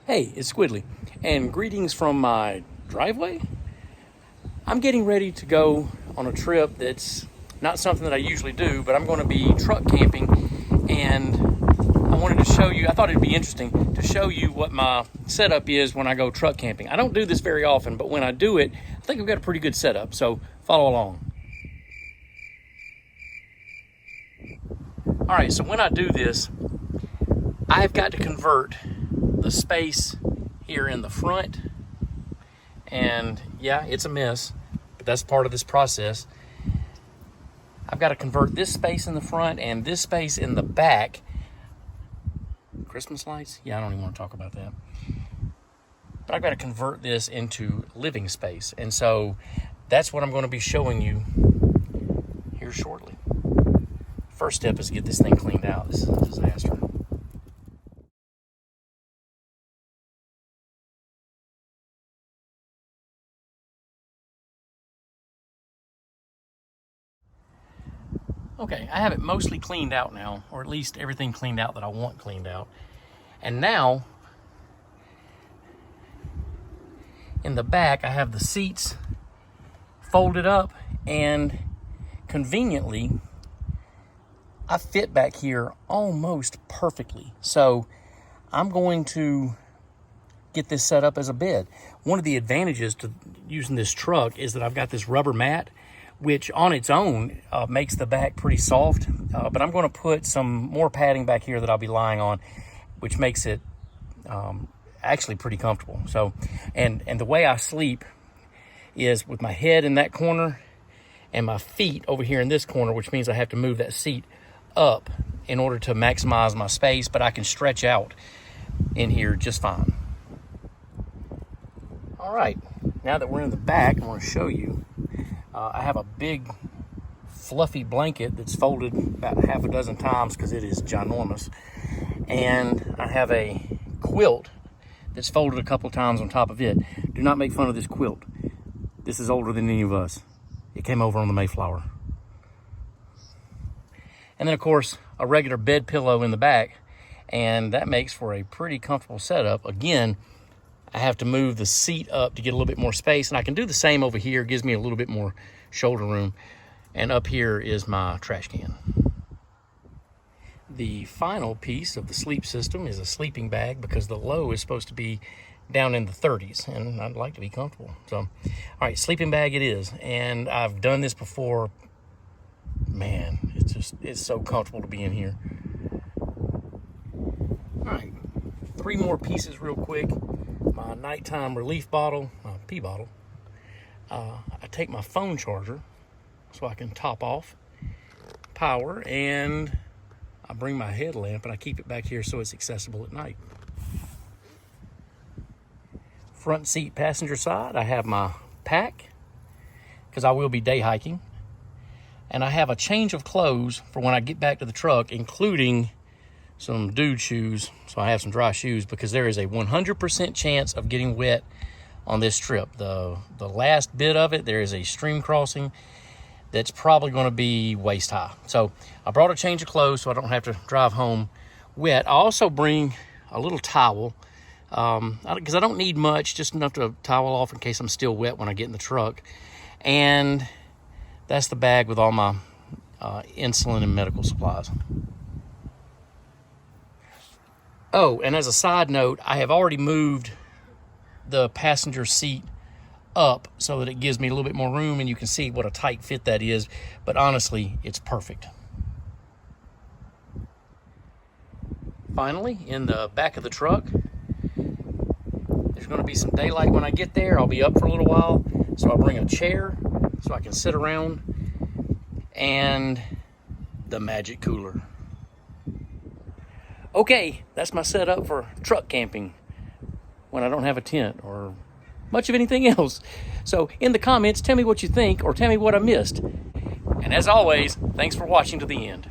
Hey, it's Squidly, and greetings from my driveway. I'm getting ready to go on a trip that's not something that I usually do, but I'm going to be truck camping, and I wanted to show you, I thought it'd be interesting to show you what my setup is when I go truck camping. I don't do this very often, but when I do it, I think I've got a pretty good setup, so follow along. All right, so when I do this, I've got to convert the space here in the front, and yeah, it's a mess, but that's part of this process. I've got to convert this space in the front and this space in the back. Christmas lights? Yeah, I don't even want to talk about that. But I've got to convert this into living space, and so that's what I'm going to be showing you here shortly. First step is to get this thing cleaned out. This is a disaster. Okay, I have it mostly cleaned out now, or at least everything cleaned out that I want cleaned out. And now, in the back, I have the seats folded up, and conveniently, I fit back here almost perfectly. So I'm going to get this set up as a bed. One of the advantages to using this truck is that I've got this rubber mat, which on its own makes the back pretty soft, but I'm going to put some more padding back here that I'll be lying on, which makes it actually pretty comfortable. So, and the way I sleep is with my head in that corner and my feet over here in this corner, which means I have to move that seat up in order to maximize my space, but I can stretch out in here just fine. All right, now that we're in the back, I want to show you. I have a big fluffy blanket that's folded about half a dozen times because it is ginormous. And I have a quilt that's folded a couple times on top of it. Do not make fun of this quilt. This is older than any of us. It came over on the Mayflower. And then, of course, a regular bed pillow in the back. And that makes for a pretty comfortable setup. Again, I have to move the seat up to get a little bit more space, and I can do the same over here. It gives me a little bit more shoulder room. And up here is my trash can. The final piece of the sleep system is a sleeping bag, because the low is supposed to be down in the 30s, and I'd like to be comfortable. So, all right, sleeping bag it is. And I've done this before. Man, it's so comfortable to be in here. All right, 3 more pieces real quick. My nighttime relief bottle, my pee bottle. I take my phone charger so I can top off power, and I bring my headlamp and I keep it back here so it's accessible at night. Front seat passenger side, I have my pack because I will be day hiking, and I have a change of clothes for when I get back to the truck, including some dude shoes, so I have some dry shoes, because there is a 100% chance of getting wet on this trip. The last bit of it, there is a stream crossing that's probably going to be waist high. So I brought a change of clothes so I don't have to drive home wet. I also bring a little towel, because I don't need much, just enough to towel off in case I'm still wet when I get in the truck. And that's the bag with all my insulin and medical supplies. Oh, and as a side note, I have already moved the passenger seat up so that it gives me a little bit more room, and you can see what a tight fit that is. But honestly, it's perfect. Finally, in the back of the truck, there's going to be some daylight when I get there. I'll be up for a little while, so I'll bring a chair so I can sit around, and the magic cooler. Okay, that's my setup for truck camping when I don't have a tent or much of anything else. So in the comments, tell me what you think, or tell me what I missed. And as always, thanks for watching to the end.